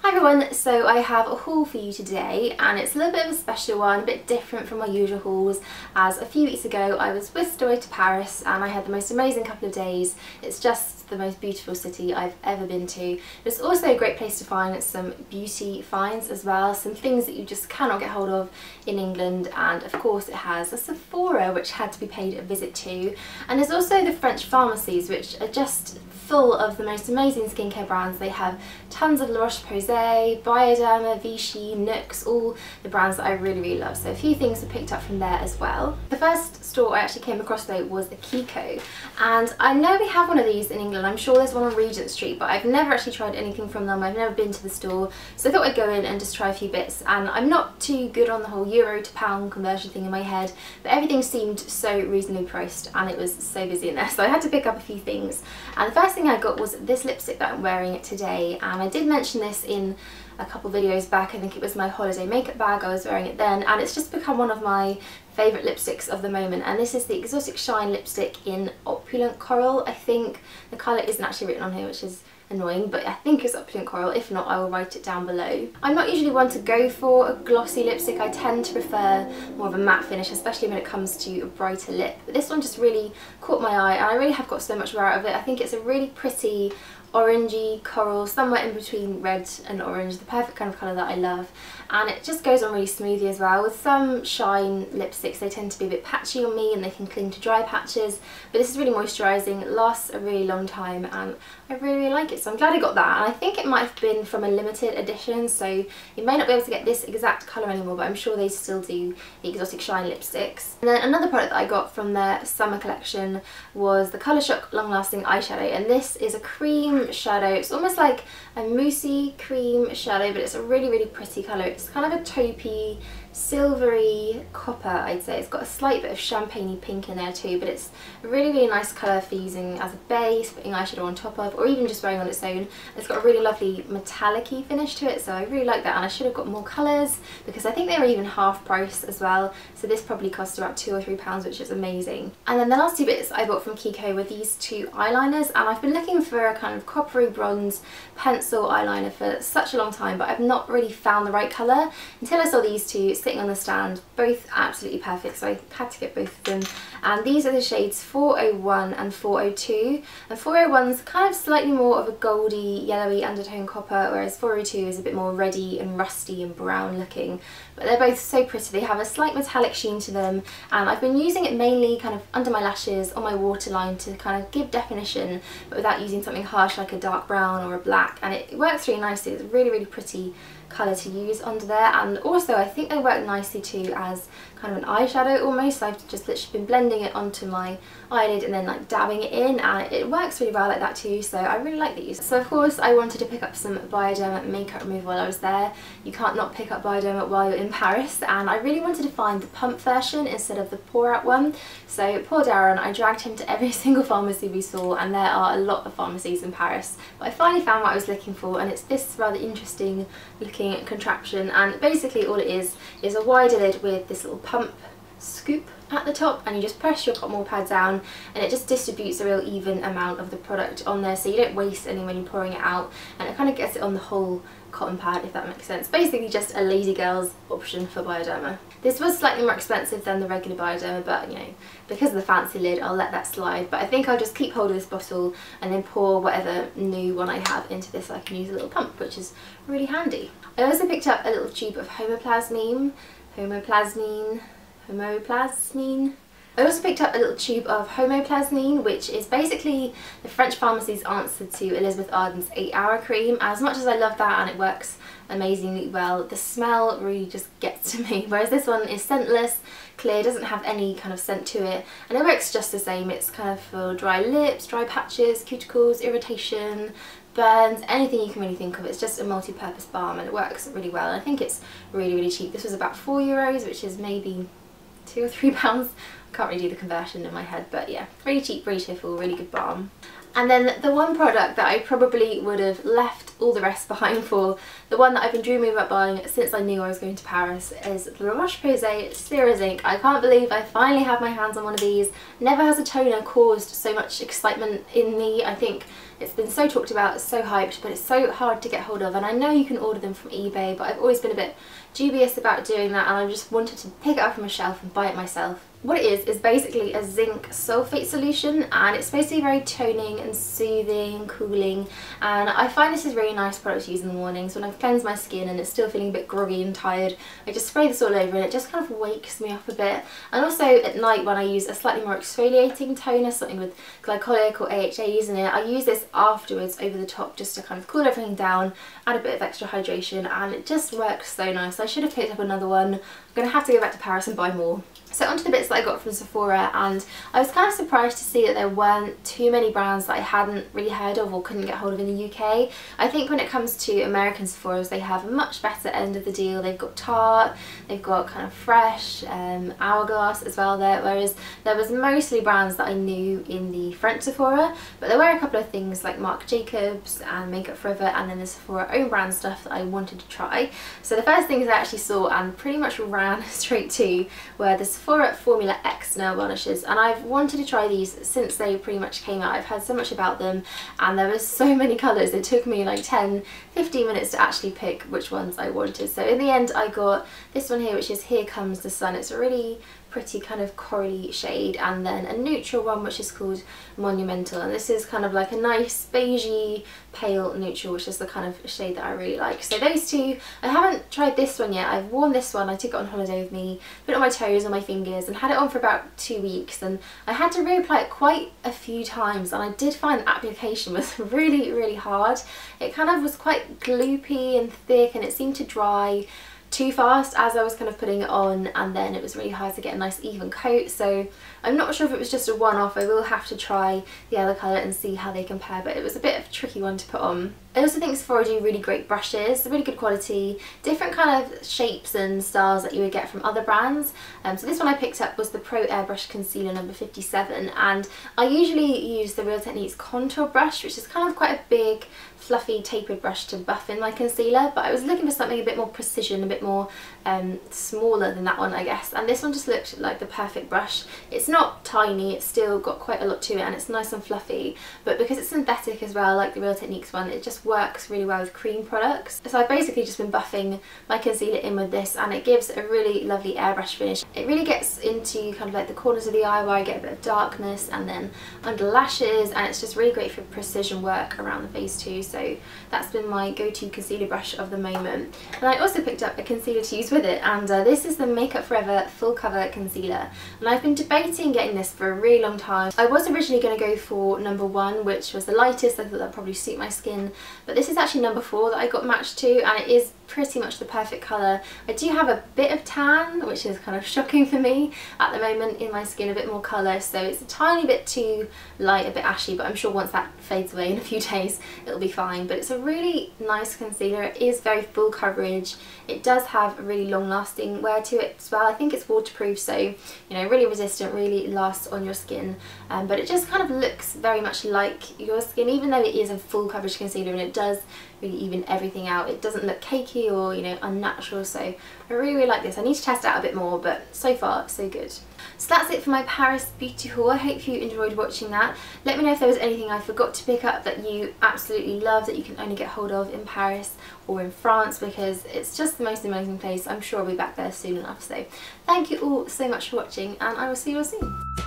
Hi everyone, so I have a haul for you today and it's a little bit of a special one, a bit different from my usual hauls, as a few weeks ago I was whisked away to Paris and I had the most amazing couple of days. It's just the most beautiful city I've ever been to. It's also a great place to find some beauty finds as well, some things that you just cannot get hold of in England, and of course it has a Sephora which had to be paid a visit to, and there's also the French pharmacies which are just full of the most amazing skincare brands. They have tons of Roche-Posay, Bioderma, Vichy, Nux, all the brands that I really love, so a few things were picked up from there as well. The first store I actually came across though was the Kiko, and I know we have one of these in England. I'm sure there's one on Regent Street, but I've never actually tried anything from them. I've never been to the store, so I thought I'd go in and just try a few bits, and I'm not too good on the whole euro to pound conversion thing in my head, but everything seemed so reasonably priced and it was so busy in there, so I had to pick up a few things. And the first thing I got was this lipstick that I'm wearing today, and I did mention this in a couple videos back. I think it was my holiday makeup bag, I was wearing it then, and it's just become one of my favourite lipsticks of the moment, and this is the Exotic Shine lipstick in Opulent Coral. I think the colour isn't actually written on here, which is annoying, but I think it's Opulent Coral. If not, I will write it down below. I'm not usually one to go for a glossy lipstick. I tend to prefer more of a matte finish, especially when it comes to a brighter lip, but this one just really caught my eye and I really have got so much wear out of it. I think it's a really pretty orangey coral, somewhere in between red and orange, the perfect kind of colour that I love, and it just goes on really smoothly as well. With some Shine lipsticks, they tend to be a bit patchy on me and they can cling to dry patches, but this is really moisturising, it lasts a really long time, and I really like it, so I'm glad I got that. And I think it might have been from a limited edition, so you may not be able to get this exact colour anymore, but I'm sure they still do the Exotic Shine lipsticks. And then another product that I got from their summer collection was the Colour Shock Long Lasting Eyeshadow, and this is a cream shadow. It's almost like a moussey cream shadow, but it's a really pretty colour. It's kind of a taupey, silvery copper, I'd say. It's got a slight bit of champagne-y pink in there too, but it's a really nice colour for using as a base, putting eyeshadow on top of, or even just wearing on its own. It's got a really lovely metallic-y finish to it, so I really like that, and I should have got more colours because I think they were even half price as well, so this probably cost about £2 or £3, which is amazing. And then the last two bits I bought from Kiko were these two eyeliners, and I've been looking for a kind of coppery bronze pencil eyeliner for such a long time, but I've not really found the right colour until I saw these two sitting on the stand, both absolutely perfect, so I had to get both of them. And these are the shades 401 and 402, and 401's kind of slightly more of a goldy yellowy undertone copper, whereas 402 is a bit more reddy and rusty and brown looking, but they're both so pretty. They have a slight metallic sheen to them, and I've been using it mainly kind of under my lashes, on my waterline, to kind of give definition, but without using something harsh like a dark brown or a black, and it works really nicely. It's a really pretty colour to use under there, and also I think they work nicely too as kind of an eyeshadow almost. So I've just literally been blending it onto my eyelid and then like dabbing it in, and it works really well like that too, so I really like these. So of course I wanted to pick up some Bioderma makeup remover while I was there. You can't not pick up Bioderma while you're in Paris, and I really wanted to find the pump version instead of the pour out one. So poor Darren, I dragged him to every single pharmacy we saw, and there are a lot of pharmacies in Paris, but I finally found what I was looking for, and it's this rather interesting looking contraption, and basically all it is a wider lid with this little pump scoop at the top, and you just press your cotton wool pad down and it just distributes a real even amount of the product on there, so you don't waste any when you're pouring it out, and it kind of gets it on the whole cotton pad, if that makes sense. Basically just a lazy girl's option for Bioderma. This was slightly more expensive than the regular Bioderma, but you know, because of the fancy lid I'll let that slide, but I think I'll just keep hold of this bottle and then pour whatever new one I have into this so I can use a little pump, which is really handy. I also picked up a little tube of Homeoplasmine. I also picked up a little tube of Homeoplasmine, which is basically the French pharmacy's answer to Elizabeth Arden's 8-hour cream. As much as I love that and it works amazingly well, the smell really just gets to me, whereas this one is scentless, clear, doesn't have any kind of scent to it, and it works just the same. It's kind of for dry lips, dry patches, cuticles, irritation, burns, anything you can really think of. It's just a multi-purpose balm and it works really well, and I think it's really cheap. This was about €4, which is maybe £2 or £3. I can't really do the conversion in my head, but yeah, really cheap, really cheerful, really good balm. And then the one product that I probably would have left all the rest behind for, the one that I've been dreaming about buying since I knew I was going to Paris, is the Roche-Posay Serozinc. I can't believe I finally have my hands on one of these. Never has a toner caused so much excitement in me. I think it's been so talked about, so hyped, but it's so hard to get hold of, and I know you can order them from eBay, but I've always been a bit dubious about doing that, and I just wanted to pick it up from a shelf and buy it myself. What it is basically a zinc sulfate solution, and it's supposed to be very toning and soothing, cooling, and I find this is a really nice product to use in the mornings when I've cleansed my skin and it's still feeling a bit groggy and tired. I just spray this all over and it just kind of wakes me up a bit. And also at night when I use a slightly more exfoliating toner, something with glycolic or AHAs in it, I use this afterwards over the top just to kind of cool everything down, add a bit of extra hydration, and it just works so nice. I should have picked up another one. I'm going to have to go back to Paris and buy more. So onto the bits that I got from Sephora, and I was kind of surprised to see that there weren't too many brands that I hadn't really heard of or couldn't get hold of in the UK. I think when it comes to American Sephoras, they have a much better end of the deal. They've got Tarte, they've got kind of Fresh, Hourglass as well there, whereas there was mostly brands that I knew in the French Sephora, but there were a couple of things like Marc Jacobs and Makeup Forever, and then the Sephora own brand stuff that I wanted to try. So the first things I actually saw and pretty much ran straight to were the Sephora Formula X nail varnishes, and I've wanted to try these since they pretty much came out. I've heard so much about them, and there were so many colours. It took me like 10-15 minutes to actually pick which ones I wanted. So in the end I got this one here, which is Here Comes the Sun. It's a really pretty kind of corally shade, and then a neutral one which is called Monumental, and this is kind of like a nice beigey pale neutral, which is the kind of shade that I really like. So those two, I haven't tried this one yet. I've worn this one, I took it on holiday with me, put it on my toes and my fingers and had it on for about 2 weeks, and I had to reapply it quite a few times, and I did find the application was really hard. It kind of was quite gloopy and thick, and it seemed to dry too fast as I was kind of putting it on, and then it was really hard to get a nice even coat. So I'm not sure if it was just a one-off. I will have to try the other colour and see how they compare, but it was a bit of a tricky one to put on. I also think Sephora do really great brushes, really good quality, different kind of shapes and styles that you would get from other brands. So this one I picked up was the Pro Airbrush Concealer number 57, and I usually use the Real Techniques contour brush, which is kind of quite a big fluffy tapered brush to buff in my concealer, but I was looking for something a bit more precision, a bit more smaller than that one, I guess, and this one just looked like the perfect brush. It's not tiny, it's still got quite a lot to it, and it's nice and fluffy, but because it's synthetic as well, like the Real Techniques one, it just works really well with cream products. So I've basically just been buffing my concealer in with this, and it gives a really lovely airbrush finish. It really gets into kind of like the corners of the eye where I get a bit of darkness, and then under lashes, and it's just really great for precision work around the face too. So that's been my go-to concealer brush of the moment. And I also picked up a concealer to use with it, and this is the Makeup Forever Full Cover Concealer, and I've been debating getting this for a really long time. I was originally going to go for number 1, which was the lightest. I thought that'd probably suit my skin, but this is actually number 4 that I got matched to, and it is pretty much the perfect colour. I do have a bit of tan, which is kind of shocking for me at the moment in my skin, a bit more colour, so it's a tiny bit too light, a bit ashy, but I'm sure once that fades away in a few days it'll be fine. But it's a really nice concealer. It is very full coverage. It does have a really long lasting wear to it as well. I think it's waterproof, so you know, really resistant, really lasts on your skin, but it just kind of looks very much like your skin, even though it is a full coverage concealer, and it does really even everything out. It doesn't look cakey or, you know, unnatural, so I really like this. I need to test it out a bit more, but so far so good. So that's it for my Paris beauty haul. I hope you enjoyed watching that. Let me know if there was anything I forgot to pick up that you absolutely love that you can only get hold of in Paris or in France, because it's just the most amazing place. I'm sure I'll be back there soon enough. So thank you all so much for watching, and I will see you all soon.